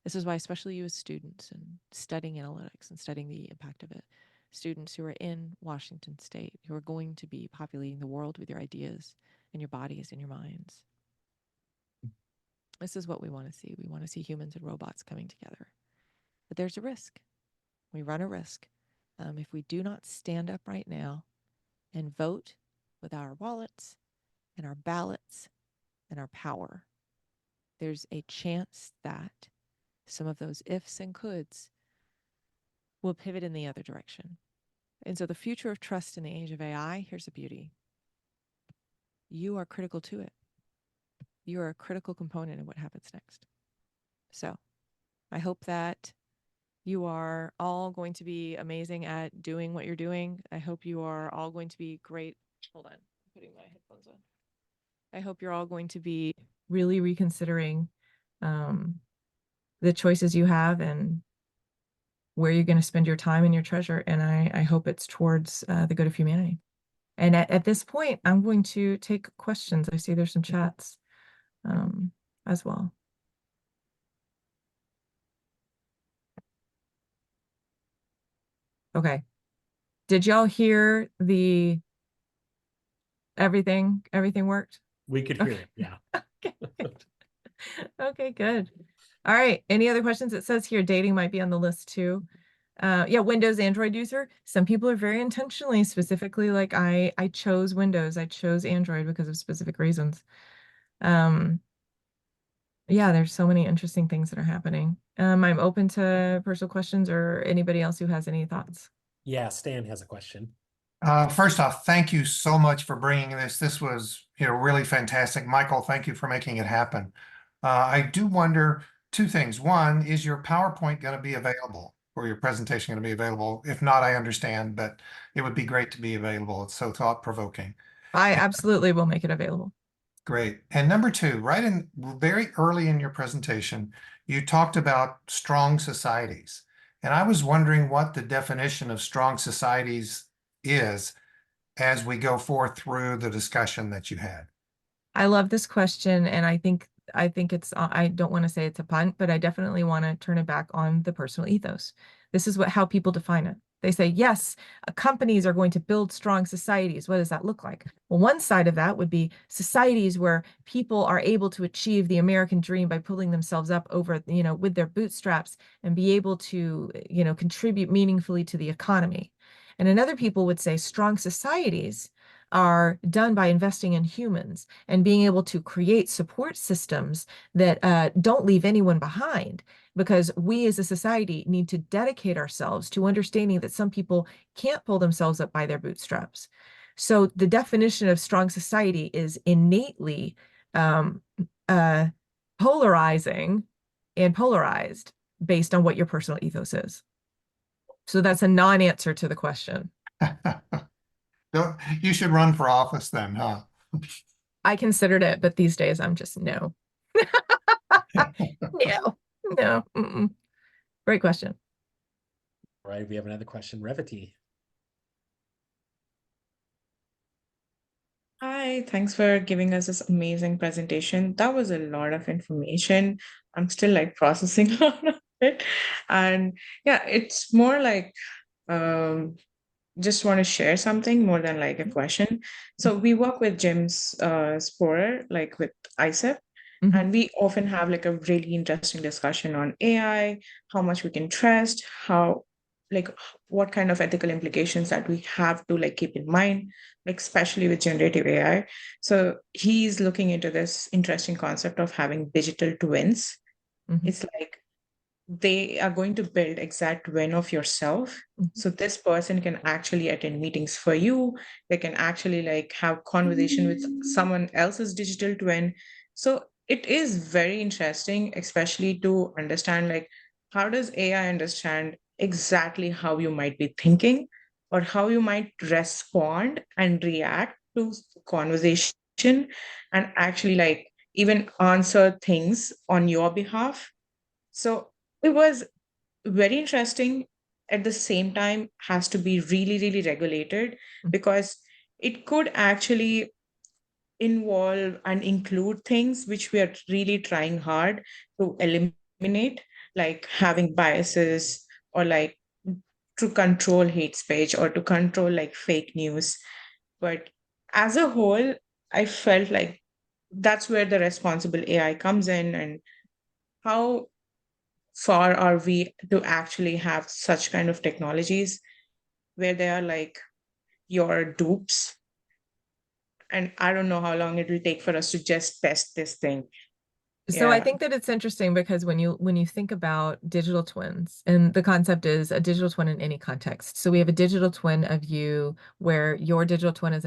This is why, especially you as students and studying analytics and studying the impact of it, students who are in Washington State, who are going to be populating the world with your ideas and your bodies and your minds. This is what we want to see. We want to see humans and robots coming together. But there's a risk. We run a risk. If we do not stand up right now and vote with our wallets and our ballots and our power, there's a chance that some of those ifs and coulds will pivot in the other direction. And so the future of trust in the age of AI, here's the beauty. You are critical to it. You are a critical component in what happens next. So I hope that you are all going to be amazing at doing what you're doing. I hope you are all going to be great. Hold on, I'm putting my headphones on. I hope you're all going to be really reconsidering the choices you have and where you're going to spend your time and your treasure. And I hope it's towards the good of humanity. And at this point, I'm going to take questions. I see there's some chats as well. Okay. Did y'all hear the everything? Everything worked? We could hear it, yeah. Okay, good. Okay, good. All right. Any other questions? It says here dating might be on the list too. Yeah, Windows, Android user. Some people are very intentionally, specifically like I chose Windows. I chose Android because of specific reasons. Yeah, there's so many interesting things that are happening. I'm open to personal questions or anybody else who has any thoughts. Yeah, Stan has a question. First off, thank you so much for bringing this. This was, really fantastic. Michael, thank you for making it happen. I do wonder two things. One, is your PowerPoint going to be available, or your presentation going to be available? If not, I understand, but it would be great to be available. It's so thought-provoking. I absolutely will make it available. Great. And number two, right in very early in your presentation, you talked about strong societies. And I was wondering what the definition of strong societies is as we go forth through the discussion that you had. I love this question, and I think it's I don't want to say it's a punt, but I definitely want to turn it back on the personal ethos. This is how people define it. They say, yes, companies are going to build strong societies. What does that look like? Well, one side of that would be societies where people are able to achieve the American dream by pulling themselves up over, with their bootstraps and be able to, contribute meaningfully to the economy. And another people would say strong societies are done by investing in humans and being able to create support systems that don't leave anyone behind, because we as a society need to dedicate ourselves to understanding that some people can't pull themselves up by their bootstraps. So the definition of strong society is innately polarizing and polarized based on what your personal ethos is. So that's a non-answer to the question. You should run for office then, huh? I considered it, but these days I'm just no. No. Mm-mm. Great question. All right, we have another question. Revati. Hi, thanks for giving us this amazing presentation. That was a lot of information. I'm still like processing all of it. And yeah, it's more like just want to share something more than like a question. So we work with Jim's Sporer, like with ISEP, and we often have like a really interesting discussion on AI, how much we can trust, how like what kind of ethical implications that we have to like keep in mind, like especially with generative AI. So he's looking into this interesting concept of having digital twins. It's like they are going to build exact twin of yourself. So this person can actually attend meetings for you. They can actually like have conversation with someone else's digital twin. So it is very interesting, especially to understand like how does AI understand exactly how you might be thinking or how you might respond and react to conversation and actually like even answer things on your behalf. So it was very interesting. At the same time, has to be really, really regulated because it could actually involve and include things which we are really trying hard to eliminate, like having biases or like to control hate speech or to control like fake news. But as a whole, I felt like that's where the responsible AI comes in, and how far are we to actually have such kind of technologies where they are like your dupes? And I don't know how long it will take for us to just test this thing. So I Yeah. think that it's interesting because when you think about digital twins, and the concept is a digital twin in any context. So we have a digital twin of you where your digital twin is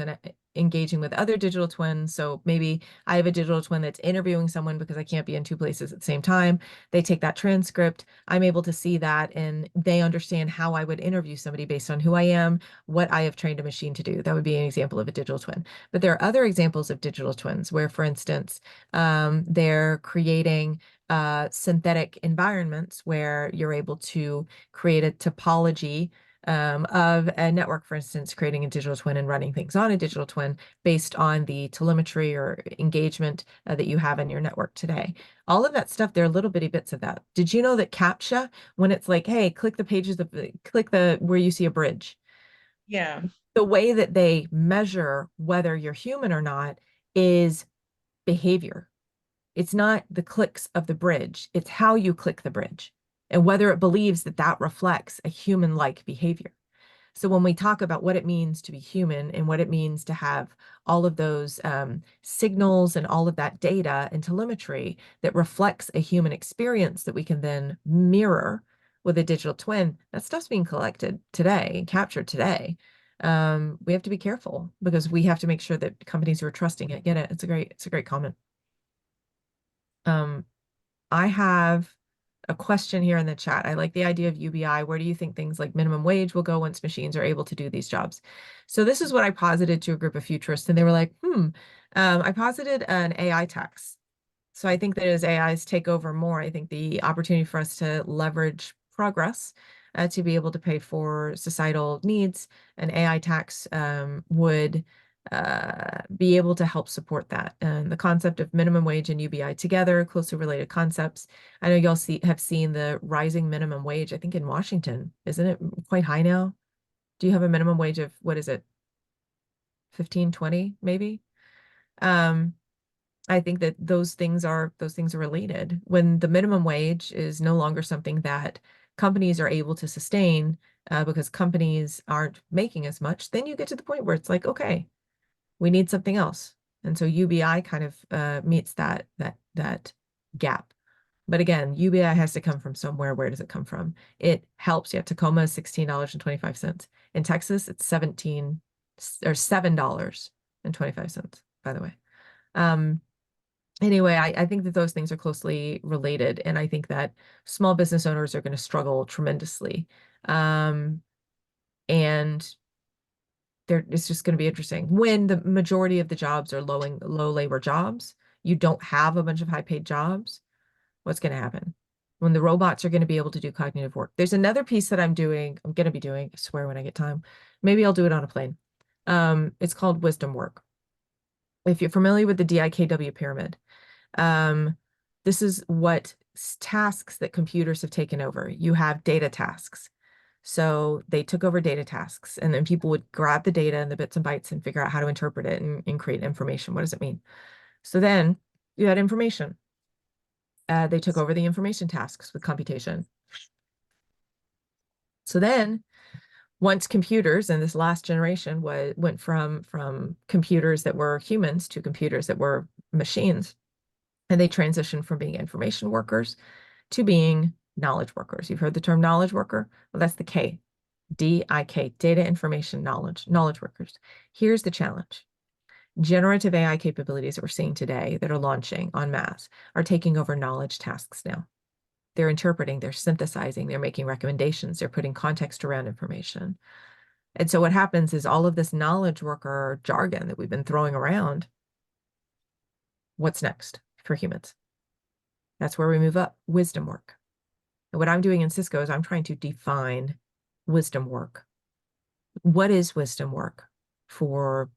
engaging with other digital twins. So maybe I have a digital twin that's interviewing someone because I can't be in two places at the same time. They take that transcript. I'm able to see that, and they understand how I would interview somebody based on who I am, what I have trained a machine to do. That would be an example of a digital twin. But there are other examples of digital twins where, for instance, they're creating synthetic environments where you're able to create a topology of a network, for instance, creating a digital twin and running things on a digital twin based on the telemetry or engagement that you have in your network today. All of that stuff, there are little bitty bits of that. Did you know that CAPTCHA, when it's like, hey, click the pages of click the where you see a bridge, Yeah. the way that they measure whether you're human or not is behavior. It's not the clicks of the bridge, it's how you click the bridge and whether it believes that that reflects a human-like behavior. So when we talk about what it means to be human and what it means to have all of those signals and all of that data and telemetry that reflects a human experience that we can then mirror with a digital twin, that stuff's being collected today and captured today. We have to be careful because we have to make sure that companies who are trusting it get it. It's a great comment. I have a question here in the chat. I like the idea of UBI. Where do you think things like minimum wage will go once machines are able to do these jobs? So this is what I posited to a group of futurists, and they were like, I posited an AI tax. So I think that as AIs take over more, I think the opportunity for us to leverage progress to be able to pay for societal needs, an AI tax would be able to help support that. And the concept of minimum wage and UBI together, closely related concepts. I know y'all have seen the rising minimum wage, I think in Washington. Isn't it quite high now? Do you have a minimum wage of, what is it? 15, 20 maybe? I think that those things are related. When the minimum wage is no longer something that companies are able to sustain because companies aren't making as much, then you get to the point where it's like, okay, We need something else. And so UBI kind of meets that gap. But again, UBI has to come from somewhere. Where does it come from? It helps. Yeah, Tacoma is $16.25. In Texas, it's $7.25, by the way. Anyway, I think that those things are closely related, and I think that small business owners are going to struggle tremendously. And it's just going to be interesting. When the majority of the jobs are low labor jobs, you don't have a bunch of high paid jobs, what's going to happen? When the robots are going to be able to do cognitive work. There's another piece that I'm going to be doing, I swear when I get time. Maybe I'll do it on a plane. It's called wisdom work. If you're familiar with the DIKW pyramid, this is what tasks that computers have taken over. You have data tasks. So they took over data tasks, and then people would grab the data and the bits and bytes and figure out how to interpret it and create information. What does it mean? So then you had information. They took over the information tasks with computation. So then once computers, and this last generation went from computers that were humans to computers that were machines, and they transitioned from being information workers to being knowledge workers. You've heard the term knowledge worker? Well, that's the K. DIK, data information knowledge workers. Here's the challenge. Generative AI capabilities that we're seeing today that are launching en masse are taking over knowledge tasks now. They're interpreting, they're synthesizing, they're making recommendations, they're putting context around information. And so what happens is all of this knowledge worker jargon that we've been throwing around, what's next for humans? That's where we move up, wisdom work. And what I'm doing in Cisco is I'm trying to define wisdom work. What is wisdom work for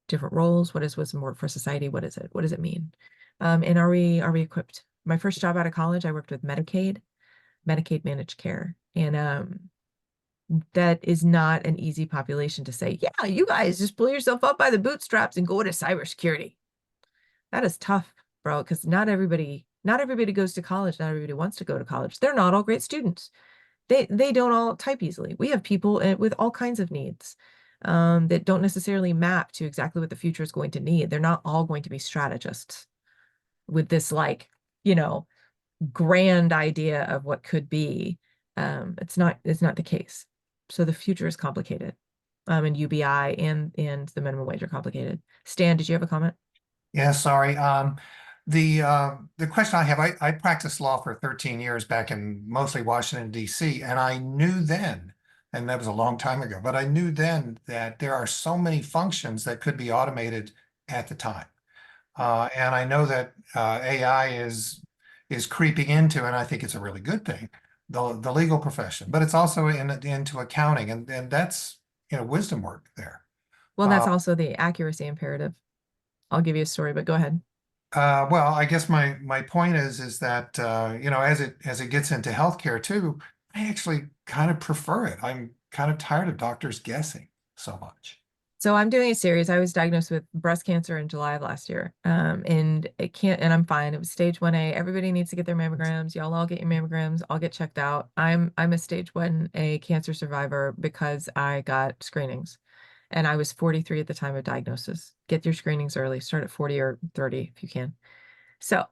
different roles? What is wisdom work for society? What is it? What does it mean? And are we equipped? My first job out of college, I worked with Medicaid managed care. And that is not an easy population to say, yeah, you guys just pull yourself up by the bootstraps and go into cybersecurity. That is tough, bro, because not everybody goes to college. Not everybody wants to go to college. They're not all great students. They don't all type easily. We have people with all kinds of needs that don't necessarily map to exactly what the future is going to need. They're not all going to be strategists with this, like, grand idea of what could be. It's not the case. So the future is complicated. And UBI and the minimum wage are complicated. Stan, did you have a comment? Yeah, sorry. The question I have, I practiced law for 13 years back in mostly Washington, D.C., and I knew then, and that was a long time ago, but I knew then that there are so many functions that could be automated at the time. And I know that AI is creeping into, and I think it's a really good thing, the legal profession, but it's also into accounting, and that's wisdom work there. Well, that's also the accuracy imperative. I'll give you a story, but go ahead. Well, I guess my point is that as it gets into healthcare too, I actually kind of prefer it. I'm kind of tired of doctors guessing so much. So I'm doing a series. I was diagnosed with breast cancer in July of last year. And I'm fine. It was stage 1A. Everybody needs to get their mammograms. Y'all all get your mammograms. I'll get checked out. I'm a stage 1A cancer survivor because I got screenings. And I was 43 at the time of diagnosis. Get your screenings early. Start at 40 or 30 if you can. So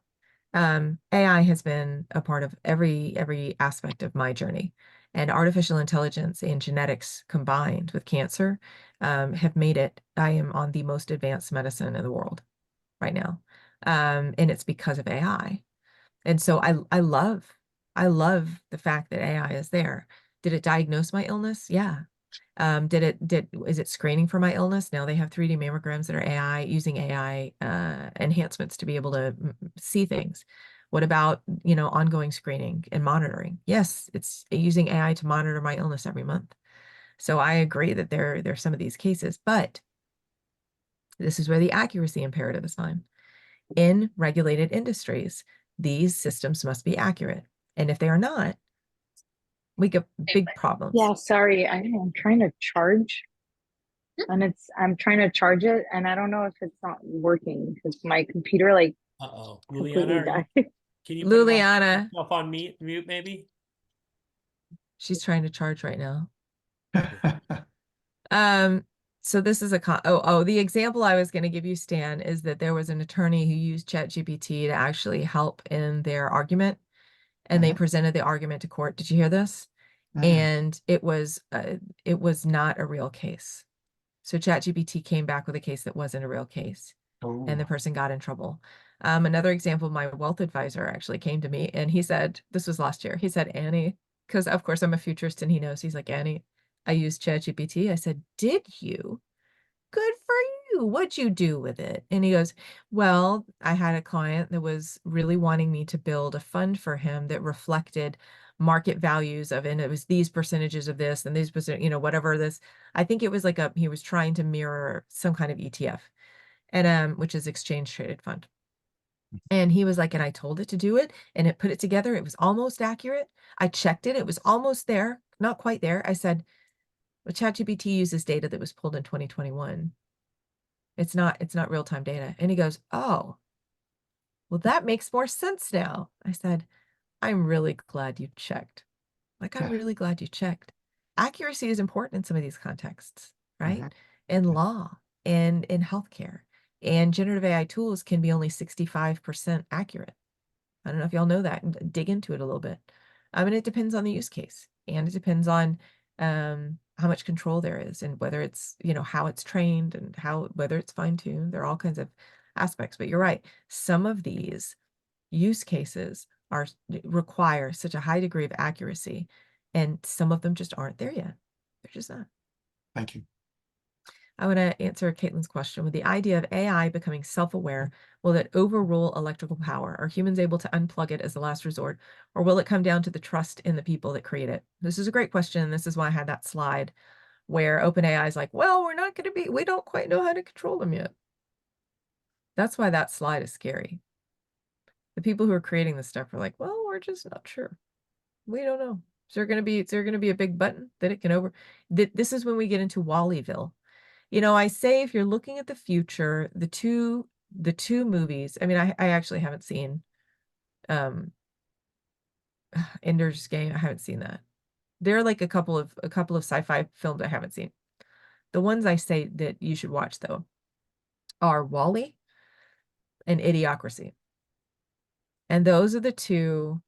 AI has been a part of every aspect of my journey. And artificial intelligence and genetics combined with cancer have made it, I am on the most advanced medicine in the world right now. And it's because of AI. And so I love the fact that AI is there. Did it diagnose my illness? Yeah. Is it screening for my illness? Now they have 3D mammograms that are AI, using AI enhancements to be able to see things. What about, ongoing screening and monitoring? Yes, it's using AI to monitor my illness every month. So I agree that there's some of these cases, but this is where the accuracy imperative is fine. In regulated industries, these systems must be accurate. And if they are not, we get big problems. Yeah, sorry, I'm trying to charge, and I'm trying to charge it, and I don't know if it's not working because my computer Uh-oh. completely Luliana, died. can you Luliana, put yourself on mute maybe? she's trying to charge right now. So this is the example I was going to give you, Stan, is that there was an attorney who used ChatGPT to actually help in their argument, and they presented the argument to court. Did you hear this? And it was not a real case. So ChatGPT came back with a case that wasn't a real case, and the person got in trouble. Another example, my wealth advisor actually came to me, and he said, this was last year, he said, Annie, because of course I'm a futurist and he knows, he's like, Annie, I used ChatGPT. I said, did you? Good for you. What'd you do with it? And he goes, well, I had a client that was really wanting me to build a fund for him that reflected market values of, and it was these percentages of this and these percent, whatever this, I think it was like he was trying to mirror some kind of ETF, and which is exchange traded fund. And he was like, and I told it to do it, and it put it together. It was almost accurate. I checked it. It was almost there, not quite there. I said, well, ChatGPT uses data that was pulled in 2021. It's not real-time data. And he goes, oh, well, that makes more sense now. I said, I'm really glad you checked. Like, I'm really glad you checked. Accuracy is important in some of these contexts, right? In law and in healthcare. And generative AI tools can be only 65% accurate. I don't know if y'all know that, and dig into it a little bit. And it depends on the use case, and it depends on how much control there is, and whether it's, how it's trained, and whether it's fine-tuned. There are all kinds of aspects, but you're right. Some of these use cases require such a high degree of accuracy, and some of them just aren't there yet. They're just not. Thank you. I want to answer Caitlin's question. With the idea of AI becoming self-aware, will it overrule electrical power? Are humans able to unplug it as a last resort, or will it come down to the trust in the people that create it? This is a great question. This is why I had that slide where OpenAI is like, well, we don't quite know how to control them yet. That's why that slide is scary. The people who are creating this stuff are like, well, we're just not sure. We don't know. Is there going to be a big button that it can this is when we get into Wallyville. I say, if you're looking at the future, the two movies, I mean, I actually haven't seen Ender's Game. I haven't seen that. There are like a couple of sci-fi films I haven't seen. The ones I say that you should watch, though, are Wall-E and Idiocracy. And those are the two.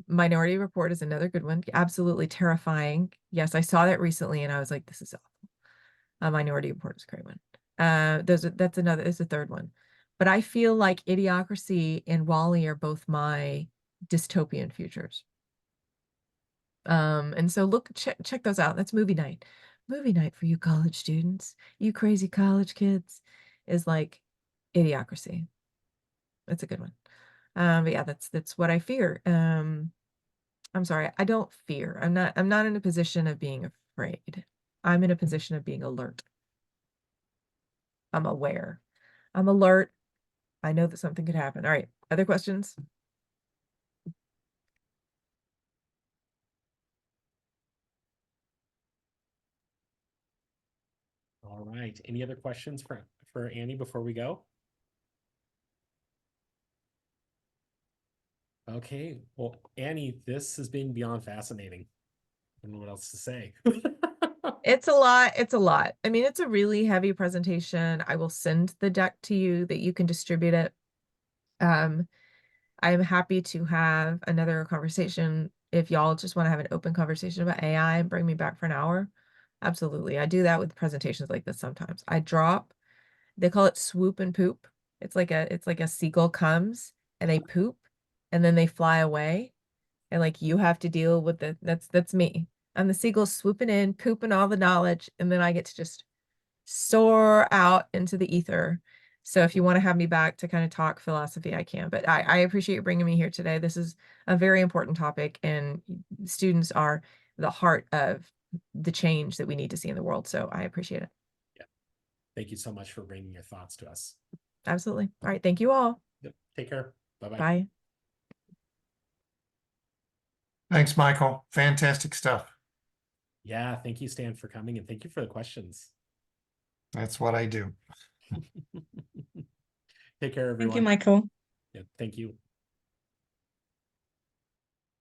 Minority Report is another good one. Absolutely terrifying. Yes, I saw that recently and I was like, this is awful. Minority Report is a great one. It's a third one. But I feel like Idiocracy and Wall-E are both my dystopian futures. And so check those out. That's movie night. Movie night for you college students, you crazy college kids, is like Idiocracy. That's a good one. But yeah, that's what I fear. I'm sorry, I don't fear. I'm not in a position of being afraid. I'm in a position of being alert. I'm aware. I'm alert. I know that something could happen. All right, other questions? All right. Any other questions for Annie before we go? Okay. Well, Annie, this has been beyond fascinating. I don't know what else to say. It's a lot. It's a lot. I mean, it's a really heavy presentation. I will send the deck to you that you can distribute it. I'm happy to have another conversation if y'all just want to have an open conversation about AI and bring me back for an hour. Absolutely. I do that with presentations like this sometimes. They call it swoop and poop. It's like a seagull comes and they poop and then they fly away. And like you have to deal with that's me. I'm the seagull swooping in, pooping all the knowledge, and then I get to just soar out into the ether. So if you want to have me back to kind of talk philosophy, I can. But I appreciate you bringing me here today. This is a very important topic, and students are the heart of the change that we need to see in the world. So I appreciate it. Yeah. Thank you so much for bringing your thoughts to us. Absolutely. All right. Thank you all. Yep. Take care. Bye-bye. Bye. Thanks, Michael. Fantastic stuff. Yeah. Thank you, Stan, for coming, and thank you for the questions. That's what I do. Take care, everyone. Thank you, Michael. Yeah, thank you.